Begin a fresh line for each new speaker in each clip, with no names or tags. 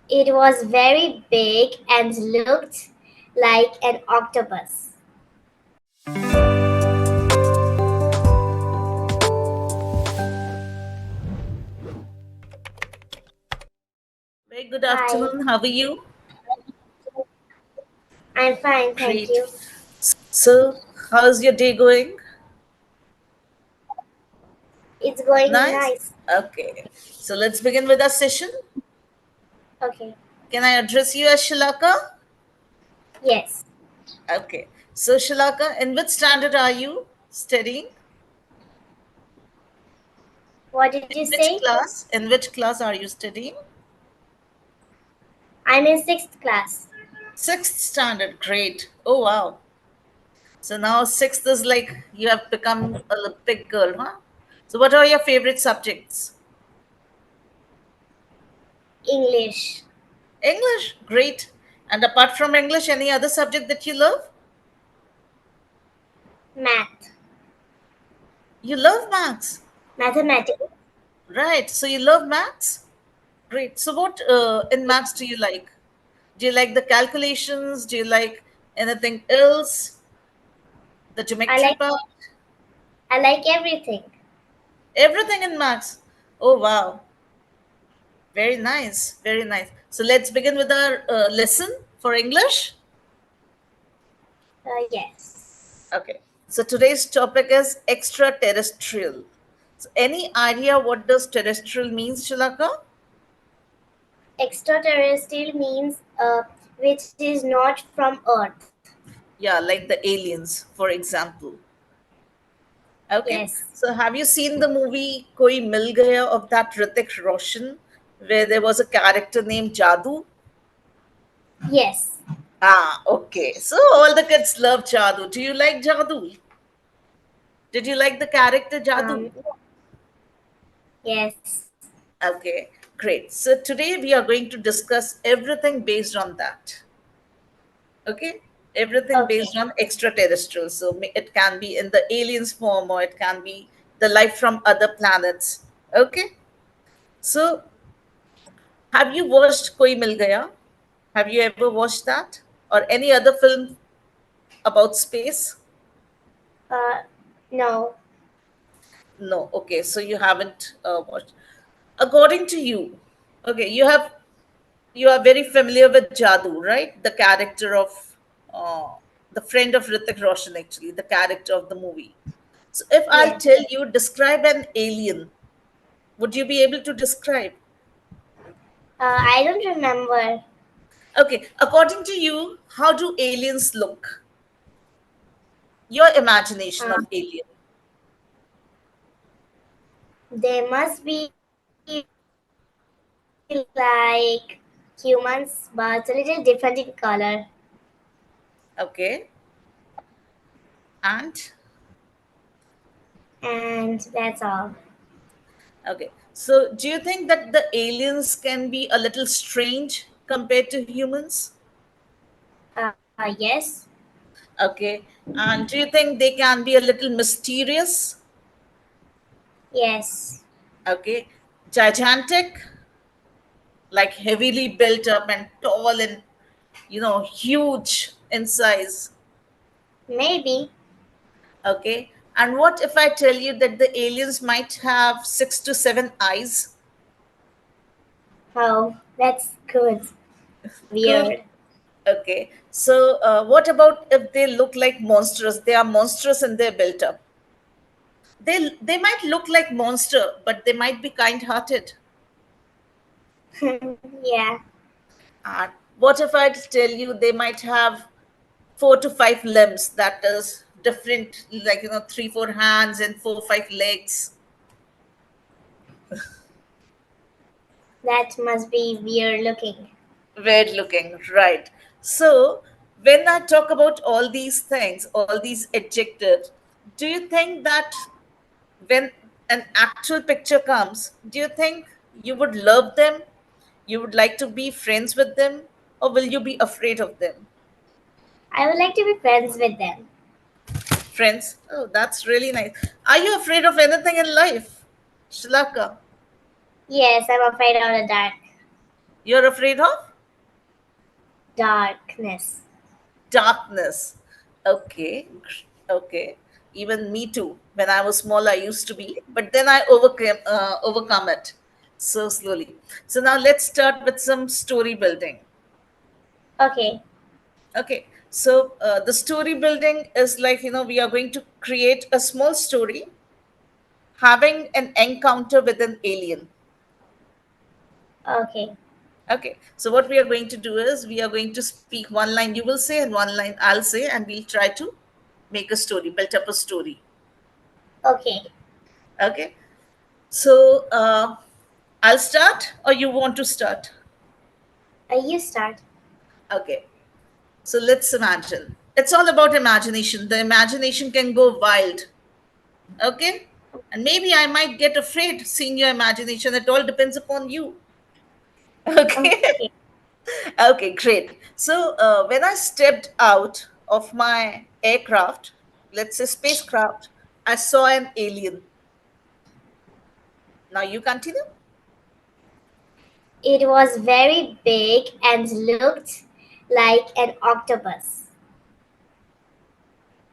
It was very big and looked like an octopus.
Very good
Hi,
afternoon. How are you?
I'm fine, thank
Great.
you.
So, how's your day going?
It's going
Nice.
nice.
Okay. So, let's begin with our session.
Okay,
Can I address you as Shalaka?
yes.
Okay. So, Shalaka, in which standard are you studying?
What did
In
you
which
say?
class? In which class are you studying?
I'm in sixth class.
Sixth standard. Great. Oh, wow. So, now sixth is like you have become a big girl, huh? So, what are your favorite subjects?
English,
English. Great. And apart from English, any other subject that you love?
math,
You love maths,
mathematics.
right? So you love maths? Great. So what in maths do you like? Do you like the calculations? Do you like anything else? The
I
geometry
like
part?
I like everything.
Everything in maths. Oh wow, very nice, very nice. So let's begin with our lesson for English.
Yes.
Okay. So today's topic is extraterrestrial. So any idea what does terrestrial means, Shilaka?
Extraterrestrial means which is not from Earth.
Yeah, like the aliens, for example. Okay.
Yes.
So have you seen the movie Koi Mil Gaya of that Hrithik Roshan, where there was a character named Jadoo?
Yes.
Ah, okay. So all the kids love Jadoo. Do you like Jadoo? Did you like the character Jadoo?
Um. Yes.
Okay, great. So today we are going to discuss everything based on that. Okay? Everything
Okay.
based on extraterrestrial. So it can be in the aliens form or it can be the life from other planets. Okay? So have you watched Koi Mil Gaya? Have you ever watched that? Or any other film about space?
Uh. No.
No. Okay, so you haven't watched. According to you, okay, you are very familiar with Jadoo, right? The character of uh, the friend of Hrithik Roshan, actually, the character of the movie. So if I'll
Yes.
tell you, describe an alien, would you be able to describe?
I don't remember.
Okay, according to you, how do aliens look? Your imagination of
Um.
alien.
They must be like humans, but a little different in color.
Okay, and
And that's all.
okay. So, do you think that the aliens can be a little strange compared to humans?
Yes.
Okay. And do you think they can be a little mysterious?
Yes.
Okay. Gigantic, like heavily built up and tall and, huge in size.
Maybe.
Okay. And what if I tell you that the aliens might have 6 to 7 eyes?
Oh, that's good.
Cool.
Weird.
Okay. So, what about if they look like monsters? They are monstrous and they're built up. They might look like monster, but they might be kind-hearted.
Yeah.
And what if I tell you they might have 4 to 5 limbs? That is different, like 3, 4 hands and 4, 5 legs.
That must be weird looking.
Weird looking, right? So when I talk about all these things, all these adjectives, do you think that when an actual picture comes, do you think you would love them? You would like to be friends with them, or will you be afraid of them?
I would like to be friends with them.
Friends? Oh, that's really nice. Are you afraid of anything in life, Shalaka?
Yes, I'm afraid of the dark.
You're afraid of
Darkness.
darkness. Okay, okay. Even me too. When I was small, I used to be, but then I overcome it so slowly. So now let's start with some story building.
Okay.
Okay, so the story building is like, we are going to create a small story having an encounter with an alien.
Okay.
Okay, so what we are going to do is we are going to speak one line you will say and one line I'll say, and we'll try to make a story, build up a story.
Okay.
Okay, so I'll start or you want to start?
You start.
Okay, so let's imagine. It's all about imagination. The imagination can go wild. Okay, and maybe I might get afraid seeing your imagination. It all depends upon you. Okay.
Okay.
Okay, great. So when I stepped out of my aircraft, let's say spacecraft, I saw an alien. Now you continue.
It was very big and looked like an octopus.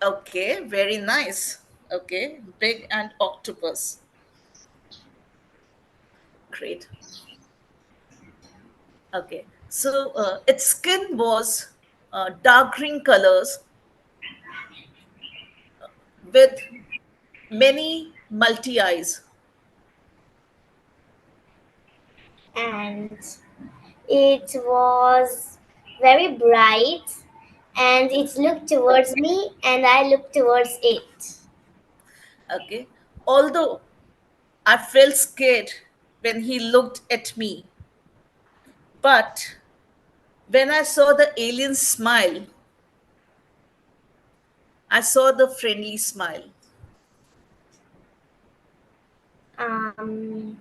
Okay, very nice. Okay, big and octopus. Great. Okay, so its skin was dark green colors with many multi eyes.
And it was very bright and it looked towards me and I looked towards it.
Okay, although I felt scared when he looked at me, but when I saw the alien smile, I saw the friendly smile.
Um,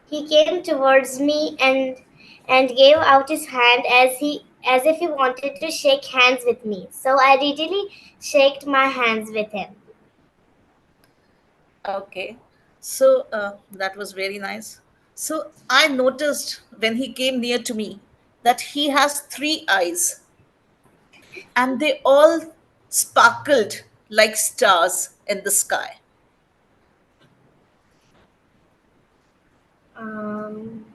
he came towards me and gave out his hand as if he wanted to shake hands with me. So I readily shook my hands with him.
Okay, so that was very nice. So I noticed when he came near to me that he has three eyes and they all sparkled like stars in the sky.
Um,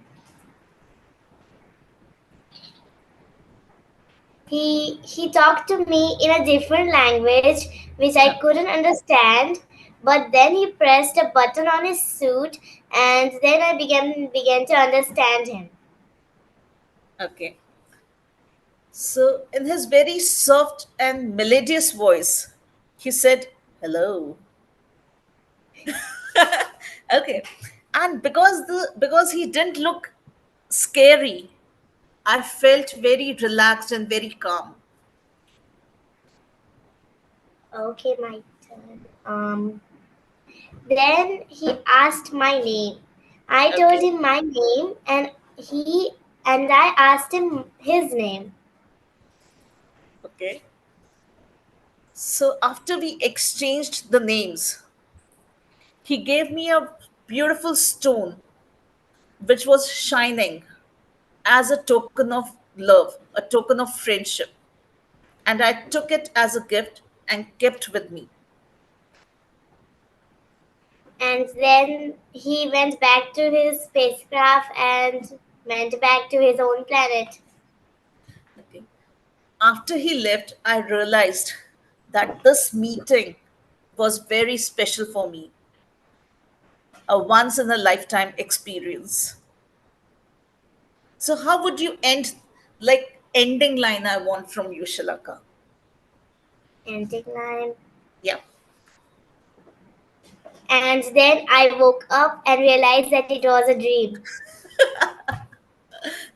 he talked to me in a different language which I couldn't understand, but then he pressed a button on his suit and then I began to understand him.
Okay, so in his very soft and melodious voice, he said, "Hello." Okay, and because he didn't look scary, I felt very relaxed and very calm.
Okay, my turn. Then he asked my name. I told
Okay,
him my name he and I asked him his name.
okay. So after we exchanged the names, he gave me a beautiful stone which was shining as a token of love, a token of friendship. And I took it as a gift and kept with me.
And then he went back to his spacecraft and went back to his own planet.
Okay. After he left, I realized that this meeting was very special for me, a once in a lifetime experience. So, how would you end, like, ending line I want from you, Shalaka?
Ending line.
Yeah,
And then I woke up and realized that it was a dream.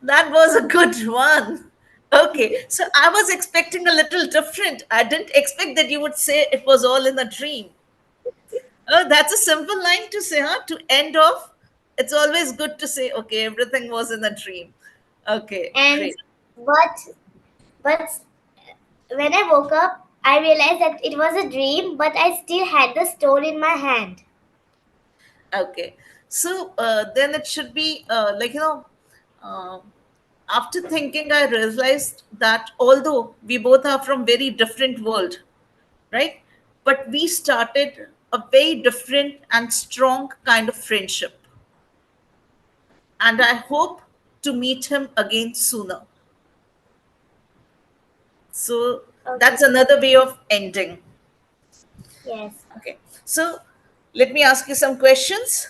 that was a good one. Okay, so I was expecting a little different. I didn't expect that you would say it was all in a dream. Oh, that's a simple line to say, huh? To end off, it's always good to say, okay, everything was in a dream. Okay,
And
great.
but when I woke up, I realized that it was a dream, but I still had the stone in my hand.
Okay. So then it should be uh, after thinking, I realized that although we both are from very different world, right? But we started a very different and strong kind of friendship. And I hope to meet him again sooner. So
Okay.
that's another way of ending.
Yes.
Okay. So let me ask you some questions.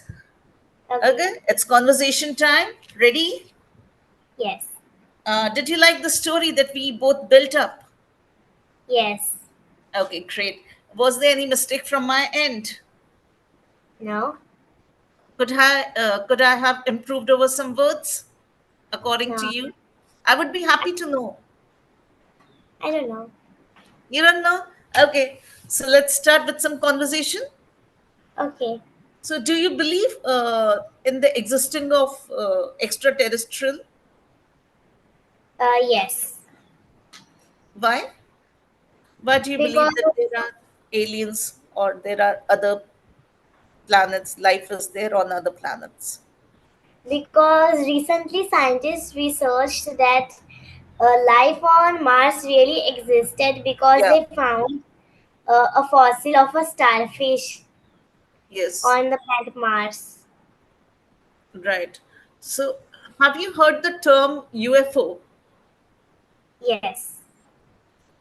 Okay.
Okay. It's conversation time. Ready?
Yes.
Did you like the story that we both built up?
Yes.
Okay, great. Was there any mistake from my end?
No.
Could I have improved over some words according to
No.
you? I would be happy to know.
I don't know.
You don't know? Okay. So let's start with some conversation.
Okay.
So, do you believe in the existing of extraterrestrial?
Yes.
Why? Why do you believe
Because
that there are aliens or there are other planets? Life is there on other planets.
because recently scientists researched that life on Mars really existed because
Yeah.
they found a fossil of a starfish
Yes.
on the planet Mars.
Right. So, have you heard the term UFO?
Yes.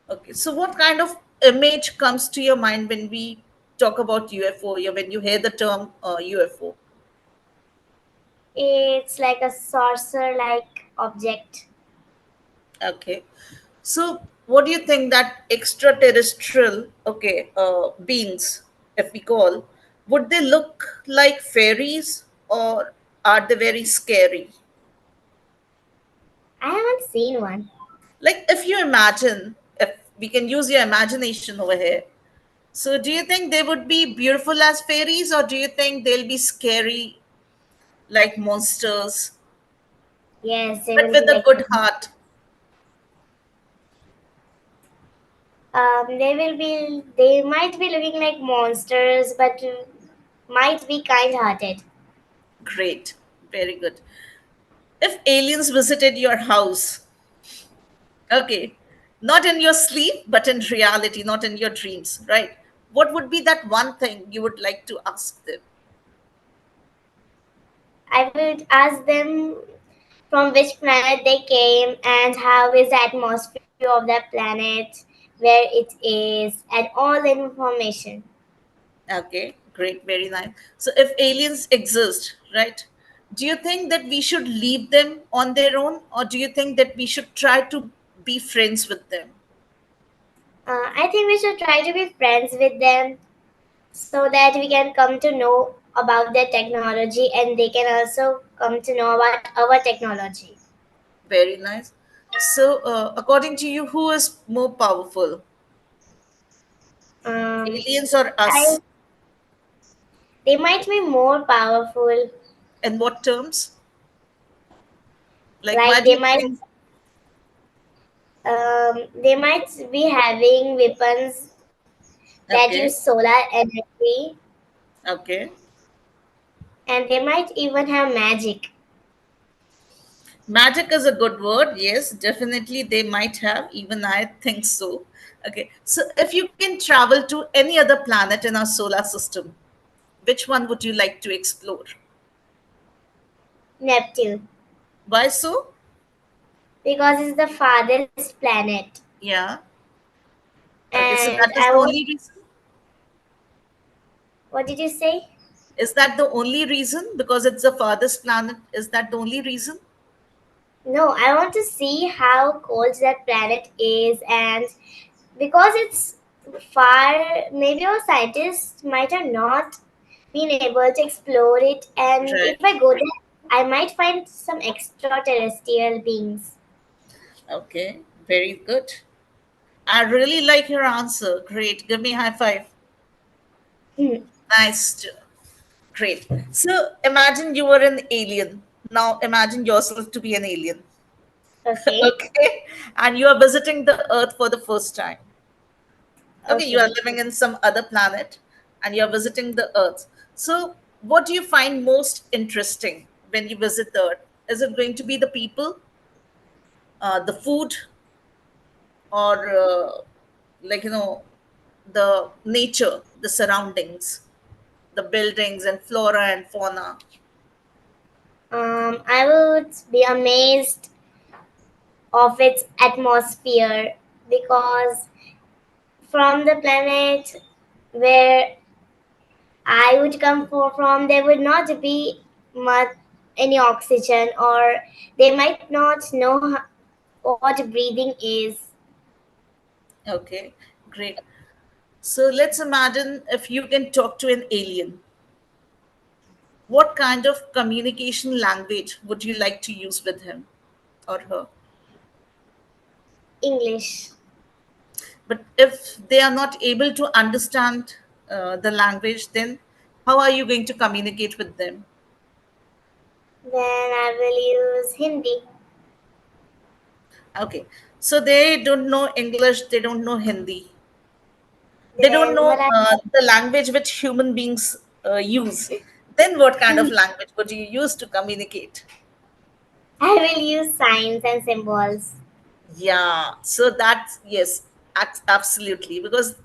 Okay. So, what kind of image comes to your mind when we talk about UFO? When you hear the term UFO?
It's like a saucer-like object.
Okay. So, what do you think that extraterrestrial, okay, beings, if we call, would they look like fairies or are they very scary?
I haven't seen one.
Like, if you imagine, if we can use your imagination over here, so do you think they would be beautiful as fairies or do you think they'll be scary like monsters,
Yes, they
but
will be
with a
like
good heart?
they might be looking like monsters, but might be kind-hearted.
Great, very good. If aliens visited your house, okay. Not in your sleep, but in reality, not in your dreams, right? What would be that one thing you would like to ask them?
I would ask them from which planet they came and how is the atmosphere of that planet, where it is, and all the information.
Okay, great, very nice. So, if aliens exist, right, do you think that we should leave them on their own, or do you think that we should try to be friends with them?
I think we should try to be friends with them so that we can come to know about their technology and they can also come to know about our technology.
Very nice. So, according to you, who is more powerful,
Um,
aliens or
I
us?
They might be more powerful,
In what terms? Like, why
like
do you think?
they might be having weapons that
Okay,
use solar energy,
okay.
and they might even have magic.
Magic is a good word. Yes, definitely they might have. Even I think so. Okay. So if you can travel to any other planet in our solar system, which one would you like to explore?
Neptune,
Why so?
because it's the farthest planet,
Yeah. Okay. So
and
that is
I
the
want.
only reason.
What did you say?
Is that the only reason? Because it's the farthest planet. Is that the only reason?
No, I want to see how cold that planet is, and because it's far, maybe our scientists might have not been able to explore it. And if
Right.
I go there, I might find some extraterrestrial beings.
Okay. Very good. I really like your answer. Great. Give me a high five.
Hmm.
Nice. Great. So imagine you were an alien. Now imagine yourself to be an alien.
Okay.
Okay. And you are visiting the Earth for the first time. Okay. You are
Okay.
living in some other planet and you are visiting the Earth. So, what do you find most interesting when you visit the Earth? Is it going to be the people, the food, or like the nature, the surroundings, the buildings and flora and fauna?
I would be amazed of its atmosphere because from the planet where I would come from, there would not be much any oxygen, or they might not know what breathing is.
Okay, great. So let's imagine if you can talk to an alien, what kind of communication language would you like to use with him or her?
English.
But if they are not able to understand the language, then how are you going to communicate with them?
Then I will use Hindi.
Okay, so they don't know English, they don't know Hindi, they don't
Then
know
what I
the language which human beings use. Then what kind of language would you use to communicate?
I will use signs and symbols.
Yeah, so that's yes, absolutely, because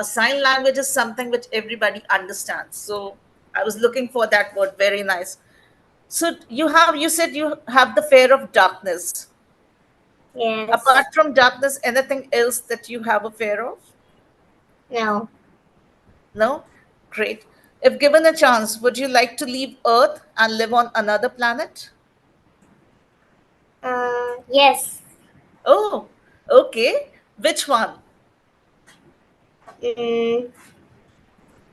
sign language is something which everybody understands. So I was looking for that word. Very nice. So you said you have the fear of darkness.
Yes.
Apart from darkness, anything else that you have a fear of?
No.
No? Great. If given a chance, would you like to leave Earth and live on another planet?
Yes.
Oh, okay. Which one?
Mm,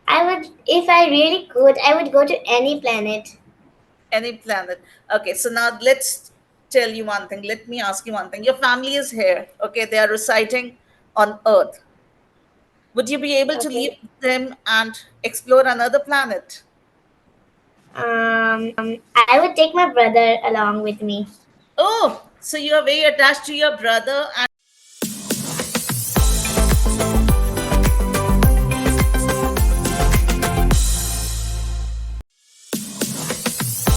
I would, if I really could, I would go to any planet.
Any planet. Okay, so now let's tell you one thing. Let me ask you one thing. Your family is here. Okay, they are residing on Earth. Would you be able to leave
Okay.
them and explore another planet?
I would take my brother along with me.
Oh, so you are very attached to your brother, and